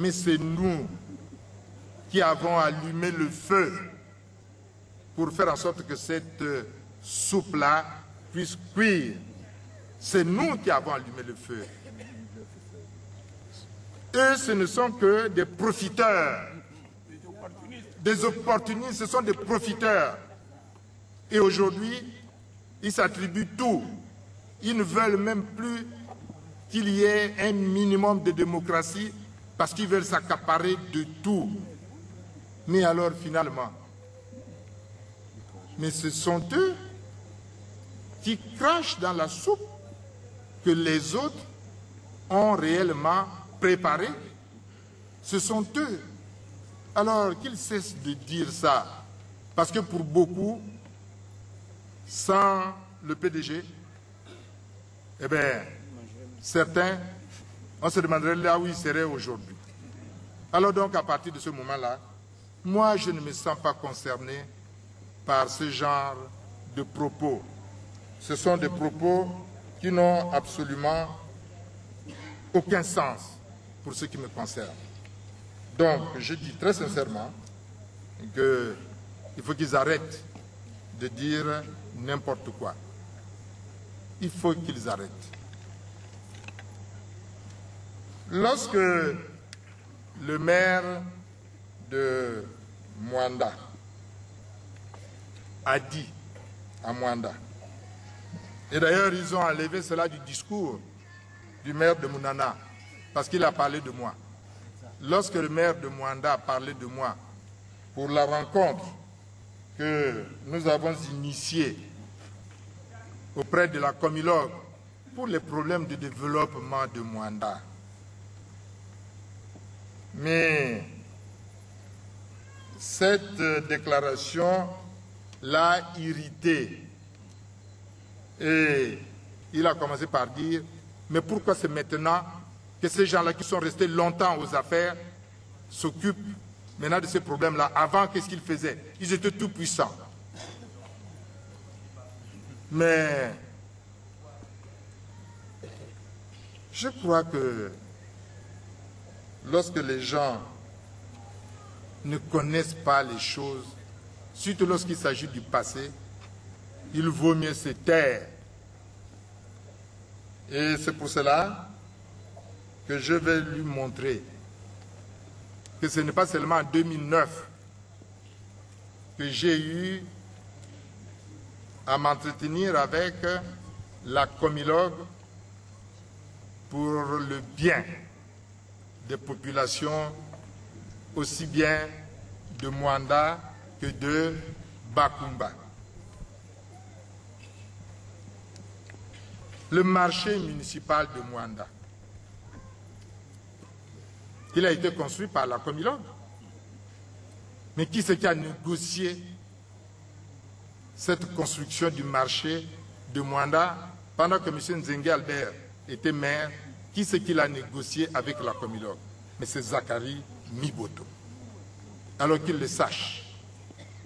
mais c'est nous qui avons allumé le feu pour faire en sorte que cette soupe-là puisse cuire. C'est nous qui avons allumé le feu. Eux, ce ne sont que des profiteurs, des opportunistes, ce sont des profiteurs. Et aujourd'hui, ils s'attribuent tout. Ils ne veulent même plus qu'il y ait un minimum de démocratie parce qu'ils veulent s'accaparer de tout. Mais alors, finalement, mais ce sont eux qui crachent dans la soupe que les autres ont réellement préparée. Ce sont eux. Alors qu'ils cessent de dire ça, parce que pour beaucoup, sans le PDG, eh bien, certains, on se demanderait là où ils seraient aujourd'hui. Alors donc, à partir de ce moment-là, moi, je ne me sens pas concerné par ce genre de propos. Ce sont des propos qui n'ont absolument aucun sens pour ce qui me concerne. Donc, je dis très sincèrement qu'il faut qu'ils arrêtent de dire n'importe quoi. Il faut qu'ils arrêtent. Lorsque le maire de Mwanda a dit à Mwanda, et d'ailleurs ils ont enlevé cela du discours du maire de Mounana, parce qu'il a parlé de moi. Lorsque le maire de Mwanda a parlé de moi pour la rencontre que nous avons initiée auprès de la Comilogue pour les problèmes de développement de Mwanda. Mais cette déclaration l'a irrité. Et il a commencé par dire, mais pourquoi c'est maintenant que ces gens-là qui sont restés longtemps aux affaires s'occupent maintenant de ces problèmes-là? Avant, qu'est-ce qu'ils faisaient? Ils étaient tout puissants. Mais je crois que lorsque les gens ne connaissent pas les choses, surtout lorsqu'il s'agit du passé, il vaut mieux se taire. Et c'est pour cela que je vais lui montrer que ce n'est pas seulement en 2009 que j'ai eu à m'entretenir avec la Comilogue pour le bien des populations, aussi bien de Mwanda que de Bakumba. Le marché municipal de Mwanda, il a été construit par la Comilogue. Mais qui c'est qui a négocié cette construction du marché de Mwanda pendant que M. Nzengue Albert était maire? Qui c'est qui l'a négocié avec la Comilogue? Mais c'est Zacharie Miboto. Alors qu'il le sache.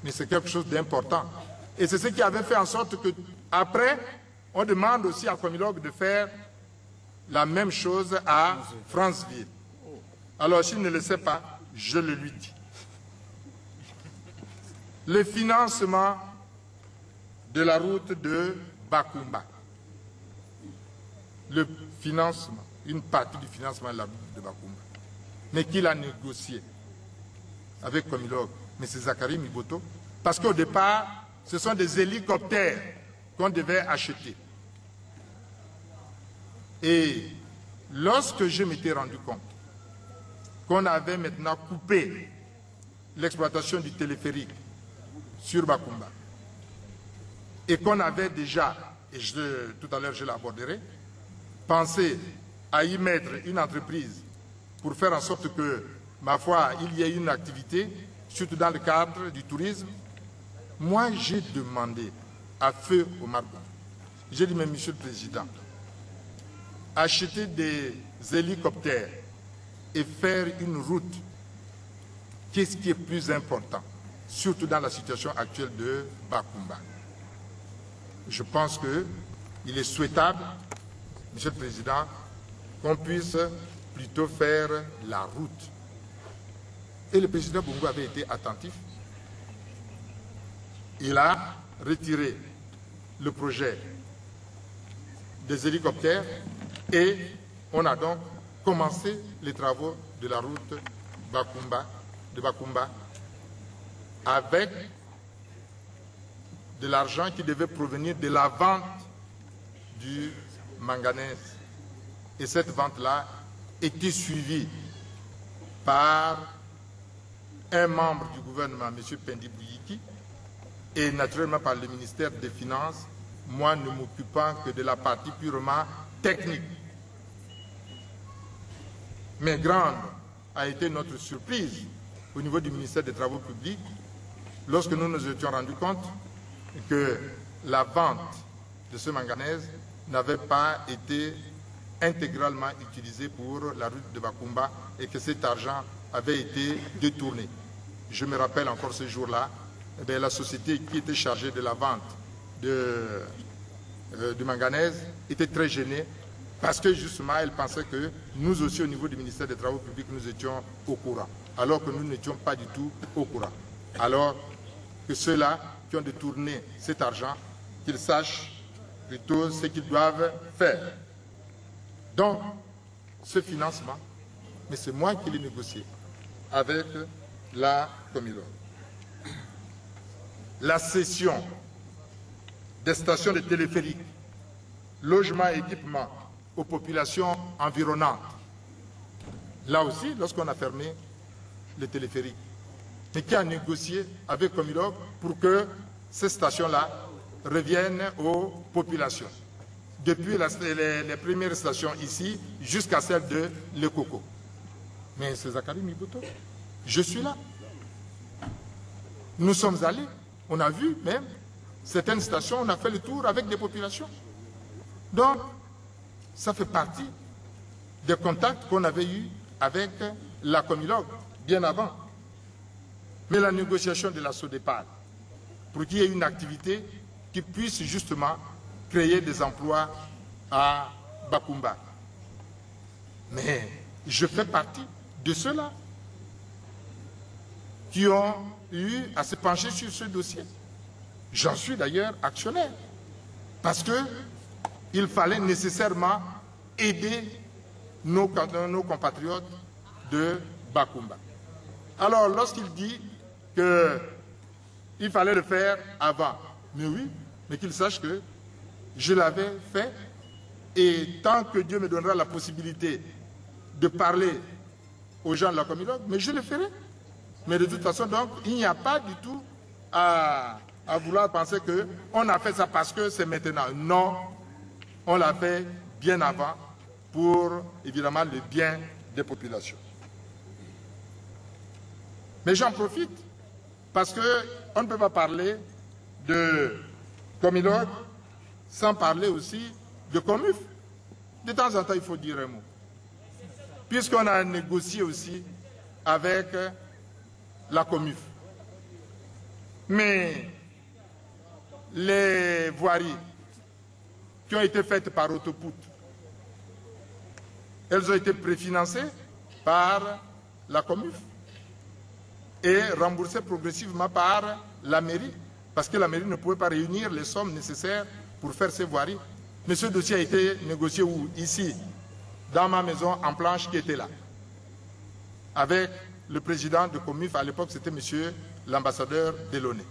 Mais c'est quelque chose d'important. Et c'est ce qui avait fait en sorte que, après, on demande aussi à Comilogue de faire la même chose à Franceville. Alors, s'il ne le sait pas, je le lui dis. Le financement de la route de Bakumba. Le financement, une partie du financement de la route de Bakumba. Mais qui l'a négocié avec Comilogue? Mais c'est Zacharie Miboto. Parce qu'au départ, ce sont des hélicoptères qu'on devait acheter. Et lorsque je m'étais rendu compte qu'on avait maintenant coupé l'exploitation du téléphérique sur Bakumba et qu'on avait déjà, et tout à l'heure je l'aborderai, pensé à y mettre une entreprise pour faire en sorte que, ma foi, il y ait une activité, surtout dans le cadre du tourisme, moi j'ai demandé à feu Omar Bongo. J'ai dit, mais Monsieur le Président, acheter des hélicoptères et faire une route, qu'est-ce qui est plus important, surtout dans la situation actuelle de Bakumba? Je pense qu'il est souhaitable, Monsieur le Président, qu'on puisse plutôt faire la route Et le président Bongo avait été attentif. Il a retiré le projet des hélicoptères et on a donc commencé les travaux de la route de Bakumba avec de l'argent qui devait provenir de la vente du manganèse. Et cette vente-là était suivie par un membre du gouvernement, M. Pendi Bouyiki, et naturellement par le ministère des Finances, moi ne m'occupant que de la partie purement technique. Mais grande a été notre surprise au niveau du ministère des Travaux publics lorsque nous nous étions rendus compte que la vente de ce manganèse n'avait pas été intégralement utilisée pour la route de Bakumba et que cet argent avait été détourné. Je me rappelle encore ce jour-là, la société qui était chargée de la vente du manganèse était très gênée parce que justement elle pensait que nous aussi au niveau du ministère des Travaux publics nous étions au courant, alors que nous n'étions pas du tout au courant. Alors que ceux-là qui ont détourné cet argent, qu'ils sachent plutôt ce qu'ils doivent faire. Donc, ce financement, mais c'est moi qui l'ai négocié avec la Comilog. La cession des stations de téléphériques, logements et équipements aux populations environnantes. Là aussi, lorsqu'on a fermé les téléphériques, mais qui a négocié avec Comilog pour que ces stations-là reviennent aux populations. Depuis les premières stations ici jusqu'à celle de Le Coco. Mais c'est Zakari Mibuto. Je suis là. Nous sommes allés. On a vu même certaines stations, on a fait le tour avec des populations. Donc, ça fait partie des contacts qu'on avait eus avec la Comilog bien avant. Mais la négociation de la SODEPAL, pour qu'il y ait une activité qui puisse justement créer des emplois à Bakumba. Mais je fais partie de ceux-là qui ont eu à se pencher sur ce dossier. J'en suis d'ailleurs actionnaire. Parce qu'il fallait nécessairement aider nos compatriotes de Bakumba. Alors lorsqu'il dit qu'il fallait le faire avant, mais oui, mais qu'il sache que je l'avais fait et tant que Dieu me donnera la possibilité de parler aux gens de la Comilog, mais je le ferai. Mais de toute façon, donc, il n'y a pas du tout à vouloir penser qu'on a fait ça parce que c'est maintenant. Non, on l'a fait bien avant pour, évidemment, le bien des populations. Mais j'en profite parce qu'on ne peut pas parler de Comilog sans parler aussi de Comuf. De temps en temps, il faut dire un mot. Puisqu'on a négocié aussi avec la Comuf. Mais les voiries qui ont été faites par Autopout, elles ont été préfinancées par la Comuf et remboursées progressivement par la mairie, parce que la mairie ne pouvait pas réunir les sommes nécessaires pour faire ces voiries. Mais ce dossier a été négocié où? Ici, dans ma maison en planche qui était là, avec le président de Comuf, à l'époque c'était monsieur l'ambassadeur Delaunay.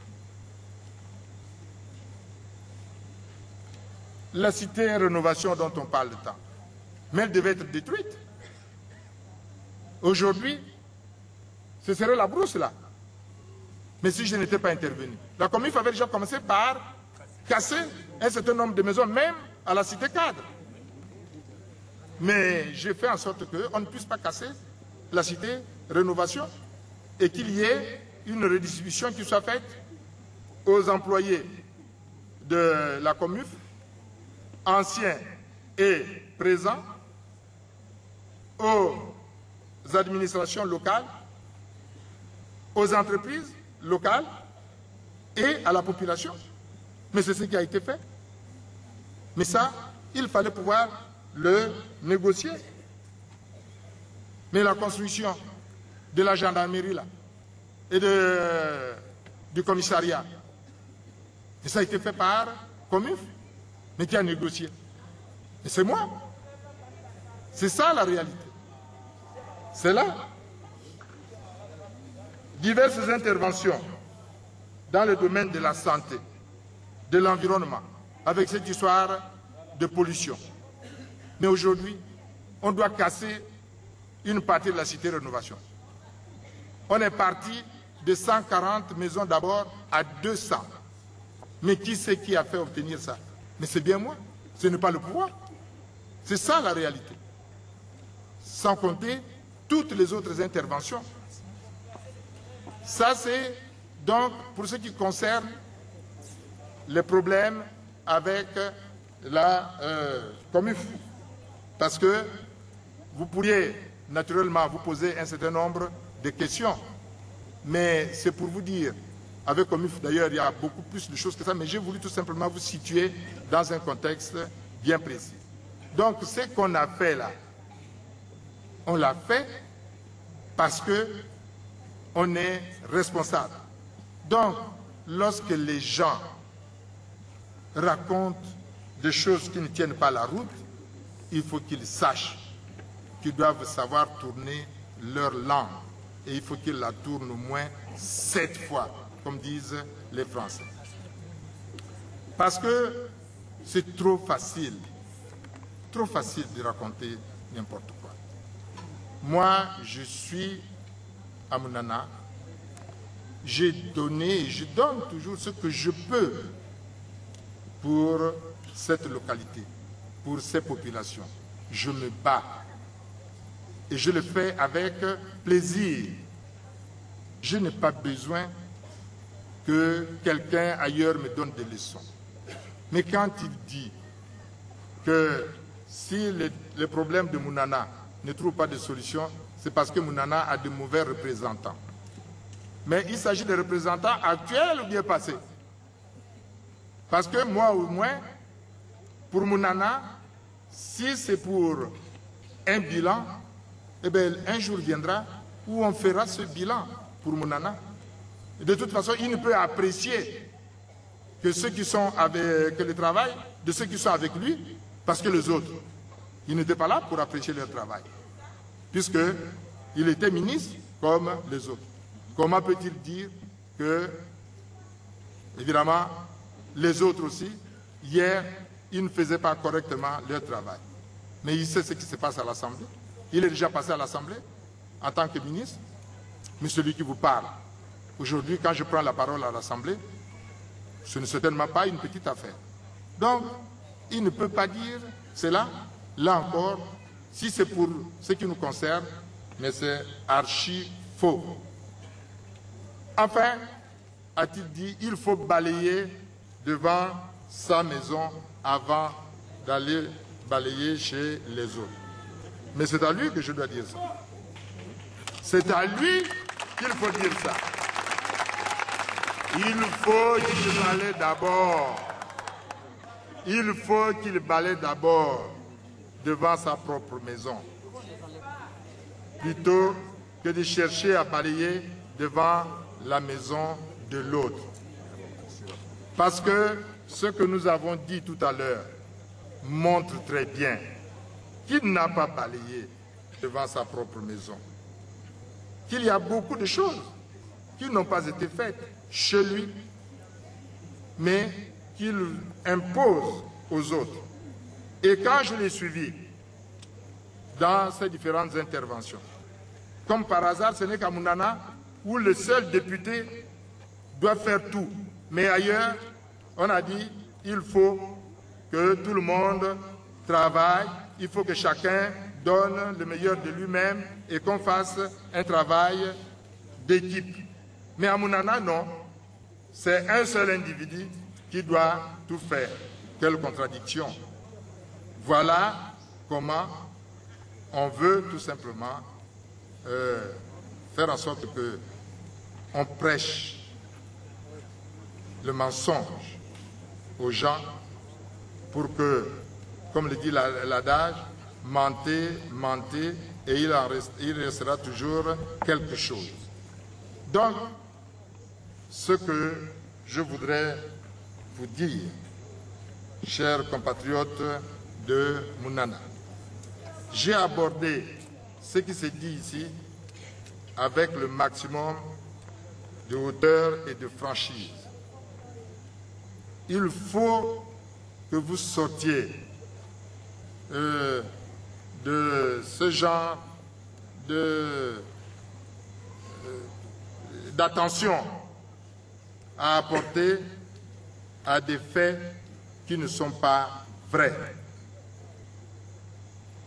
La cité rénovation dont on parle tant, mais elle devait être détruite. Aujourd'hui, ce serait la brousse là. Mais si je n'étais pas intervenu, la Comuf avait déjà commencé par casser un certain nombre de maisons, même à la cité cadre. Mais j'ai fait en sorte qu'on ne puisse pas casser la cité rénovation et qu'il y ait une redistribution qui soit faite aux employés de la Comuf, anciens et présents, aux administrations locales, aux entreprises locales et à la population. Mais c'est ce qui a été fait. Mais ça, il fallait pouvoir le négocier. Mais la construction de la gendarmerie là, et du commissariat. Et ça a été fait par Comif, mais qui a négocié. Et c'est moi. C'est ça la réalité. C'est là. Diverses interventions dans le domaine de la santé, de l'environnement, avec cette histoire de pollution. Mais aujourd'hui, on doit casser une partie de la cité rénovation. On est parti de 140 maisons d'abord à 200. Mais qui c'est qui a fait obtenir ça? Mais c'est bien moi, ce n'est pas le pouvoir. C'est ça la réalité. Sans compter toutes les autres interventions. Ça c'est donc pour ce qui concerne les problèmes avec la Comif. Parce que vous pourriez naturellement vous poser un certain nombre de questions. Mais c'est pour vous dire, avec Comif d'ailleurs il y a beaucoup plus de choses que ça, mais j'ai voulu tout simplement vous situer dans un contexte bien précis. Donc ce qu'on a fait là, on l'a fait parce que on est responsable. Donc, lorsque les gens racontent des choses qui ne tiennent pas la route, il faut qu'ils sachent qu'ils doivent savoir tourner leur langue. Et il faut qu'ils la tournent au moins 7 fois, comme disent les Français. Parce que c'est trop facile de raconter n'importe quoi. Moi, je suis à Mounana, j'ai donné et je donne toujours ce que je peux pour cette localité, pour ces populations. Je me bats et je le fais avec plaisir. Je n'ai pas besoin que quelqu'un ailleurs me donne des leçons. Mais quand il dit que si les problèmes de Mounana ne trouvent pas de solution, c'est parce que Mounana a de mauvais représentants. Mais il s'agit de représentants actuels ou bien passés. Parce que moi au moins, pour Mounana, si c'est pour un bilan, eh bien, un jour viendra où on fera ce bilan pour Mounana. Et de toute façon, il ne peut apprécier que ceux qui sont avec le travail de ceux qui sont avec lui, parce que les autres, ils n'étaient pas là pour apprécier leur travail. Puisqu'il était ministre comme les autres. Comment peut-il dire que, évidemment, les autres aussi, hier, ils ne faisaient pas correctement leur travail. Mais il sait ce qui se passe à l'Assemblée. Il est déjà passé à l'Assemblée en tant que ministre. Mais celui qui vous parle, aujourd'hui, quand je prends la parole à l'Assemblée, ce n'est certainement pas une petite affaire. Donc, il ne peut pas dire cela, là encore, si c'est pour ce qui nous concerne, mais c'est archi faux. Enfin, a-t-il dit, il faut balayer devant sa maison avant d'aller balayer chez les autres. Mais c'est à lui que je dois dire ça. C'est à lui qu'il faut dire ça. Il faut qu'il balaye d'abord. Il faut qu'il balaye d'abord devant sa propre maison, plutôt que de chercher à balayer devant la maison de l'autre. Parce que ce que nous avons dit tout à l'heure montre très bien qu'il n'a pas balayé devant sa propre maison. Qu'il y a beaucoup de choses qui n'ont pas été faites chez lui, mais qu'il impose aux autres. Et quand je l'ai suivi dans ces différentes interventions, comme par hasard, ce n'est qu'à Mounana où le seul député doit faire tout. Mais ailleurs, on a dit il faut que tout le monde travaille, il faut que chacun donne le meilleur de lui-même et qu'on fasse un travail d'équipe. Mais à Mounana, non. C'est un seul individu qui doit tout faire. Quelle contradiction. Voilà comment on veut tout simplement faire en sorte que on prêche le mensonge aux gens pour que, comme le dit l'adage, mentez, mentez et il restera toujours quelque chose. Donc, ce que je voudrais vous dire, chers compatriotes de Mounana, j'ai abordé ce qui se dit ici avec le maximum de hauteur et de franchise. Il faut que vous sortiez de ce genre d'attention à apporter à des faits qui ne sont pas vrais.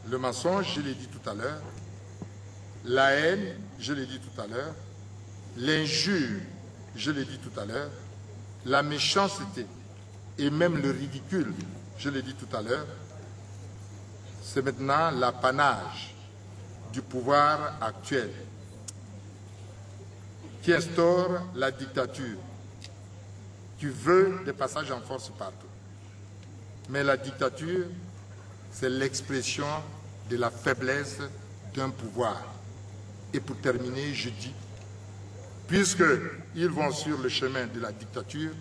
Le mensonge, je l'ai dit tout à l'heure, la haine, je l'ai dit tout à l'heure, l'injure, je l'ai dit tout à l'heure, la méchanceté et même le ridicule, je l'ai dit tout à l'heure, c'est maintenant l'apanage du pouvoir actuel qui instaure la dictature, qui veut des passages en force partout. Mais la dictature, c'est l'expression de la faiblesse d'un pouvoir. Et pour terminer, je dis, puisqu'ils vont sur le chemin de la dictature,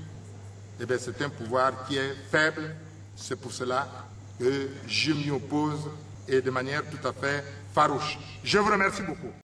eh bien c'est un pouvoir qui est faible. C'est pour cela que je m'y oppose et de manière tout à fait farouche. Je vous remercie beaucoup.